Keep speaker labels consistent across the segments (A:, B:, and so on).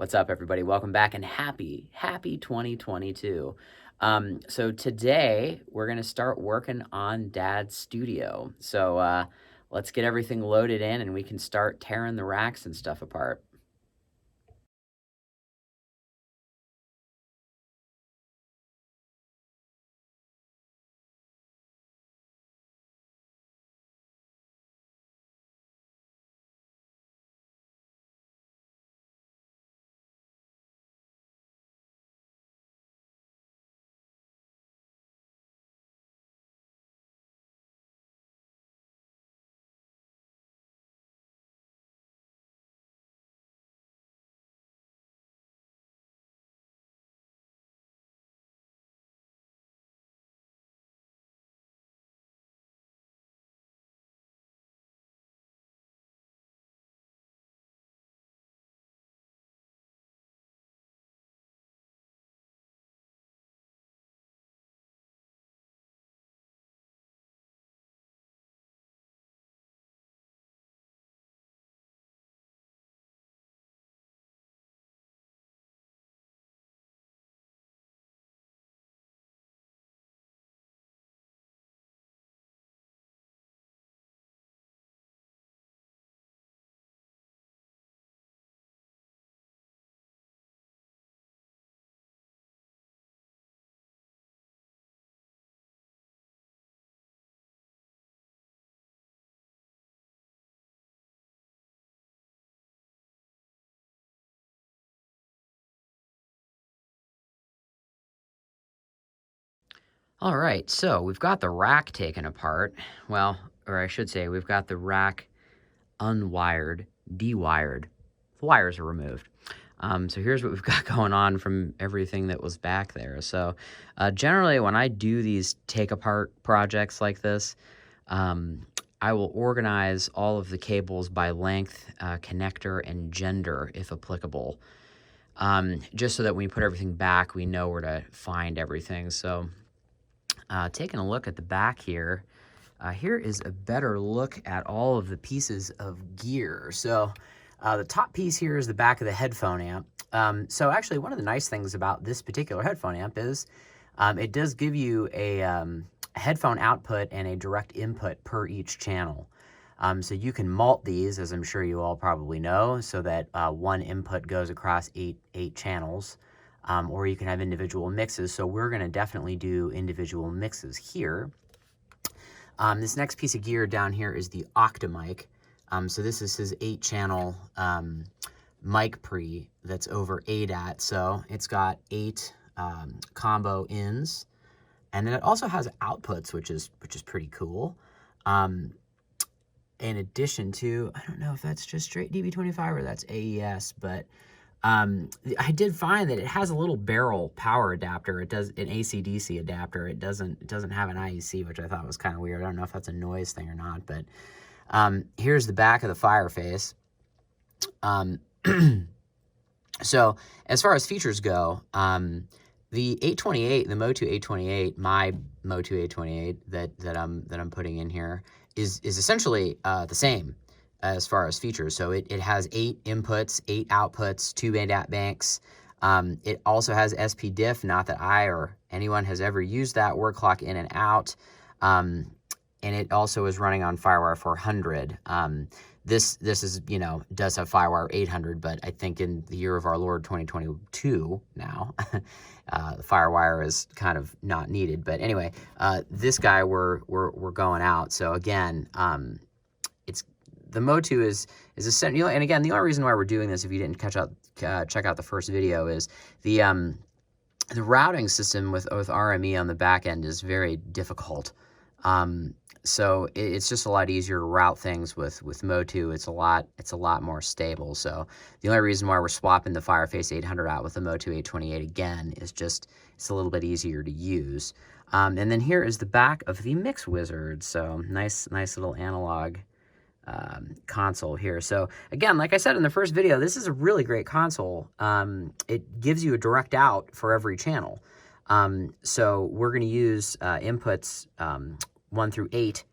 A: What's up, everybody? Welcome back and happy 2022. So today we're going to start working on Dad's studio. So let's get everything loaded in and we can start tearing the racks and stuff apart. All right, so we've got the rack taken apart. Well, or I should say, we've got the rack unwired, dewired. The wires are removed. So here's what we've got going on from everything that was back there. So generally, when I do these take apart projects like this, I will organize all of the cables by length, connector, and gender, if applicable, just so that when we put everything back, we know where to find everything. So taking a look at the back here, here is a better look at all of the pieces of gear. So the top piece here is the back of the headphone amp. So actually, one of the nice things about this particular headphone amp is it does give you a headphone output and a direct input per each channel. So you can mult these, as I'm sure you all probably know, so that one input goes across eight channels. Or you can have individual mixes. So we're going to definitely do individual mixes here. This next piece of gear down here is the Octamic. So this is his 8-channel mic pre that's over ADAT. So it's got 8 combo ins, and then it also has outputs, which is pretty cool. In addition to, I don't know if that's just straight DB25 or that's AES, but I did find that it has a little barrel power adapter. It does an AC/DC adapter. It doesn't have an IEC, which I thought was kind of weird. I don't know if that's a noise thing or not, but here's the back of the Fireface. So as far as features go, the 828, the Motu 828, my Motu 828 that I'm putting in here is essentially the same as far as features. So it has 8 inputs, 8 outputs, 2 ADAT banks. It also has SP-Diff, not that I or anyone has ever used that, word clock in and out. And it also is running on FireWire 400. This is, does have FireWire 800, but I think in the year of our Lord 2022 now, the FireWire is kind of not needed. But anyway, this guy we're going out. So again, the Motu is essential, and again, the only reason why we're doing this, if you didn't check out the first video, is the routing system with RME on the back end is very difficult. So it's just a lot easier to route things with Motu. It's a lot more stable. So the only reason why we're swapping the Fireface 800 out with the Motu 828 again is just it's a little bit easier to use. And then here is the back of the Mix Wizard. So nice little analog console here. So again, like I said in the first video, this is a really great console. It gives you a direct out for every channel. So we're going to use inputs 1 through 8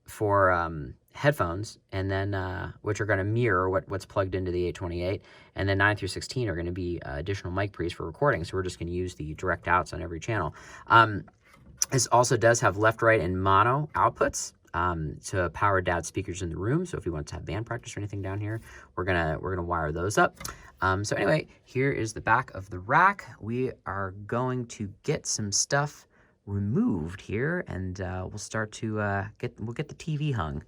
A: for headphones, and then which are going to mirror what's plugged into the 828, and then 9 through 16 are going to be additional mic pre's for recording. So we're just going to use the direct outs on every channel. This also does have left, right, and mono outputs to power DAD speakers in the room. So if we want to have band practice or anything down here, we're gonna wire those up. So anyway, here is the back of the rack. We are going to get some stuff removed here, and we'll start to get the TV hung.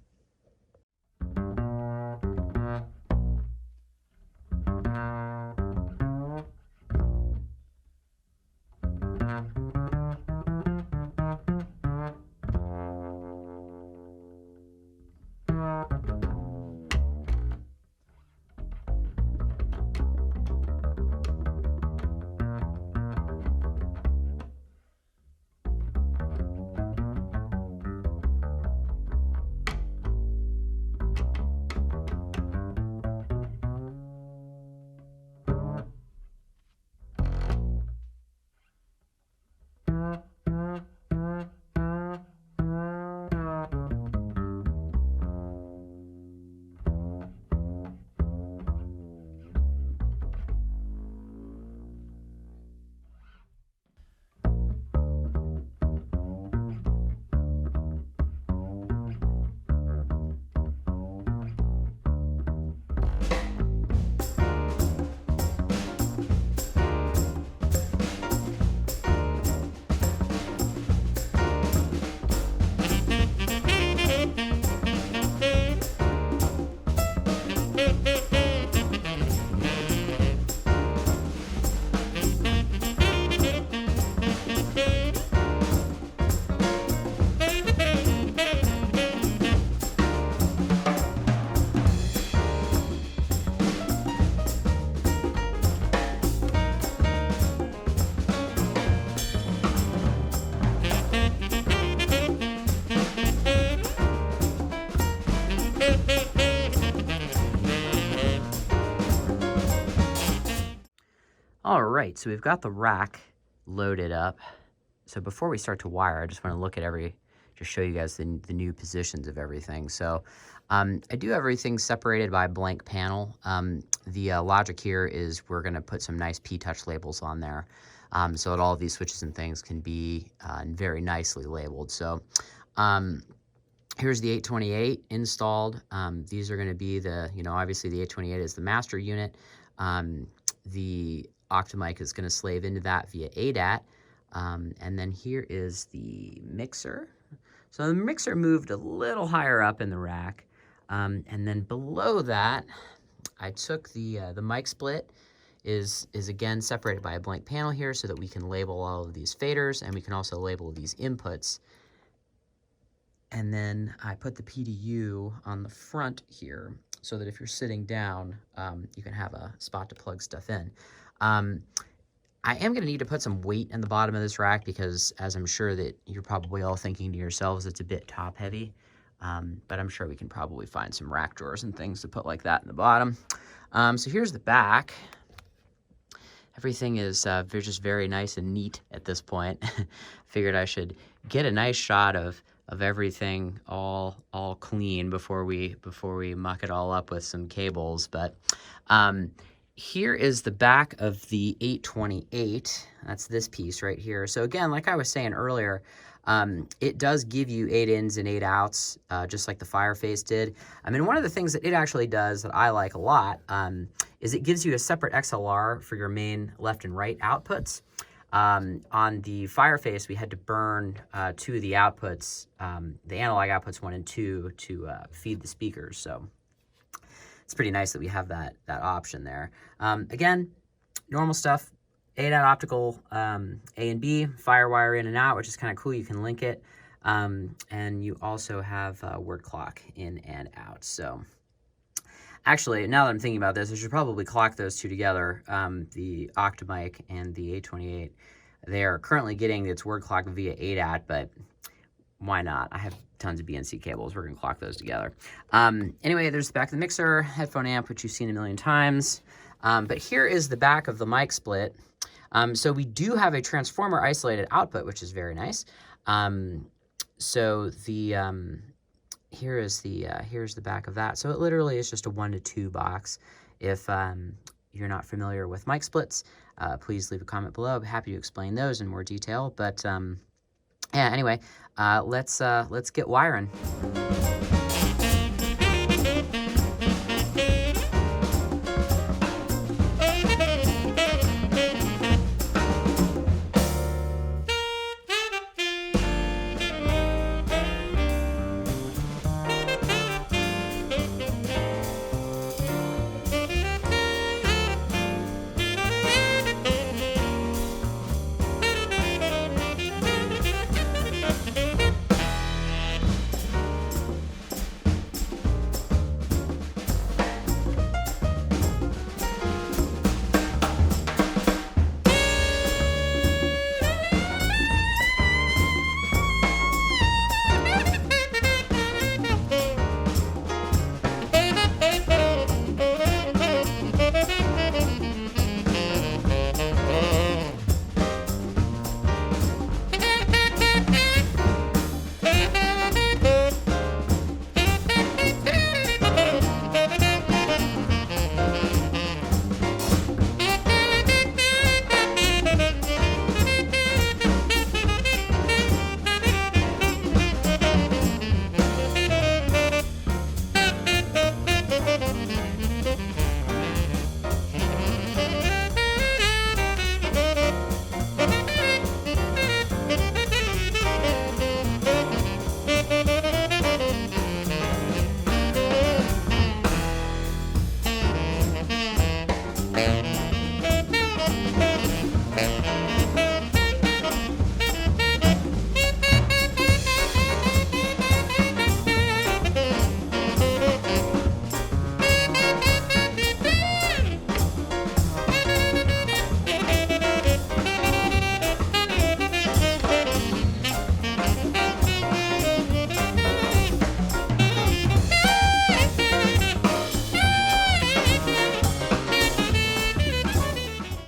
A: All right, so we've got the rack loaded up. So before we start to wire, I just want to look at just show you guys the new positions of everything. So I do have everything separated by a blank panel. The logic here is we're going to put some nice P-Touch labels on there, so that all of these switches and things can be very nicely labeled. So here's the 828 installed. These are going to be obviously the 828 is the master unit. The Octamic is going to slave into that via ADAT. And then here is the mixer. So the mixer moved a little higher up in the rack. And then below that, I took the mic split is again separated by a blank panel here so that we can label all of these faders, and we can also label these inputs. And then I put the PDU on the front here so that if you're sitting down, you can have a spot to plug stuff in. I am going to need to put some weight in the bottom of this rack because, as I'm sure that you're probably all thinking to yourselves, it's a bit top heavy. But I'm sure we can probably find some rack drawers and things to put like that in the bottom. So here's the back. Everything is just very nice and neat at this point. Figured I should get a nice shot of everything all clean before we muck it all up with some cables. But here is the back of the 828. That's this piece right here. So again, like I was saying earlier, it does give you 8 ins and 8 outs, just like the Fireface did. I mean, one of the things that it actually does that I like a lot is it gives you a separate XLR for your main left and right outputs. On the Fireface, we had to burn 2 of the outputs, the analog outputs 1 and 2, to feed the speakers. So it's pretty nice that we have that option there. Again, normal stuff. ADAT optical A and B, firewire in and out, which is kind of cool. You can link it. And you also have word clock in and out. So actually, now that I'm thinking about this, I should probably clock those two together, the Octamic and the 828. They are currently getting its word clock via ADAT, but why not? I have tons of BNC cables. We're going to clock those together. Anyway, there's the back of the mixer, headphone amp, which you've seen a million times. But here is the back of the mic split. So we do have a transformer isolated output, which is very nice. So the here's the back of that. So it literally is just a 1 to 2 box. If you're not familiar with mic splits, please leave a comment below. I'd be happy to explain those in more detail. But yeah, anyway, let's get wiring.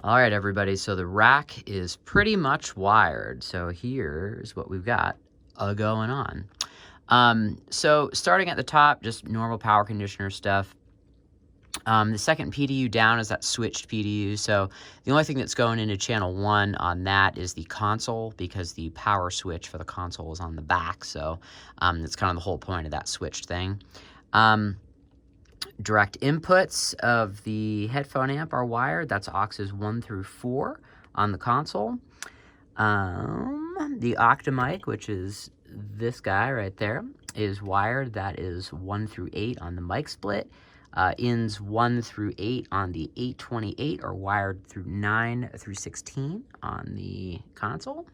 A: All right, everybody, so the rack is pretty much wired. So here's what we've got going on. So starting at the top, just normal power conditioner stuff. The second PDU down is that switched PDU. So the only thing that's going into channel 1 on that is the console, because the power switch for the console is on the back. So that's kind of the whole point of that switched thing. Direct inputs of the headphone amp are wired. That's auxes 1 through 4 on the console. The Octamic, which is this guy right there, is wired. That is 1 through 8 on the mic split. Ins 1 through 8 on the 828 are wired through 9 through 16 on the console.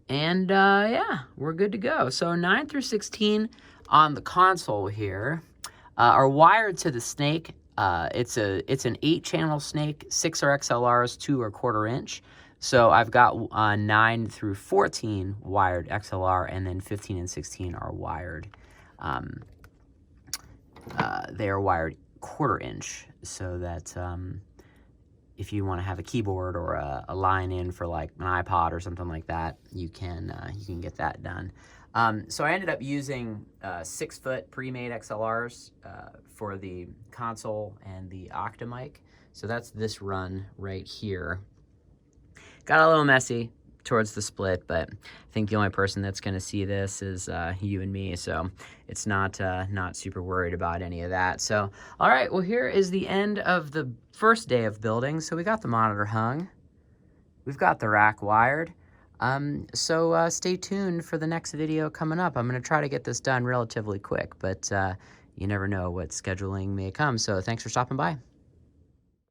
A: And yeah, we're good to go. So 9 through 16 on the console here are wired to the snake. It's an 8-channel snake. 6 are XLRs, 2 are 1/4 inch. So I've got 9 through 14 wired XLR, and then 15 and 16 are wired. They are wired 1/4 inch, so that if you want to have a keyboard or a line in for like an iPod or something like that, you can get that done. So I ended up using 6-foot pre-made XLRs for the console and the Octamic. So that's this run right here. Got a little messy towards the split, but I think the only person that's going to see this is you and me, so it's not super worried about any of that. So all right, well, here is the end of the first day of building. So we got the monitor hung, we've got the rack wired. So stay tuned for the next video coming up. I'm going to try to get this done relatively quick, but you never know what scheduling may come. So thanks for stopping by.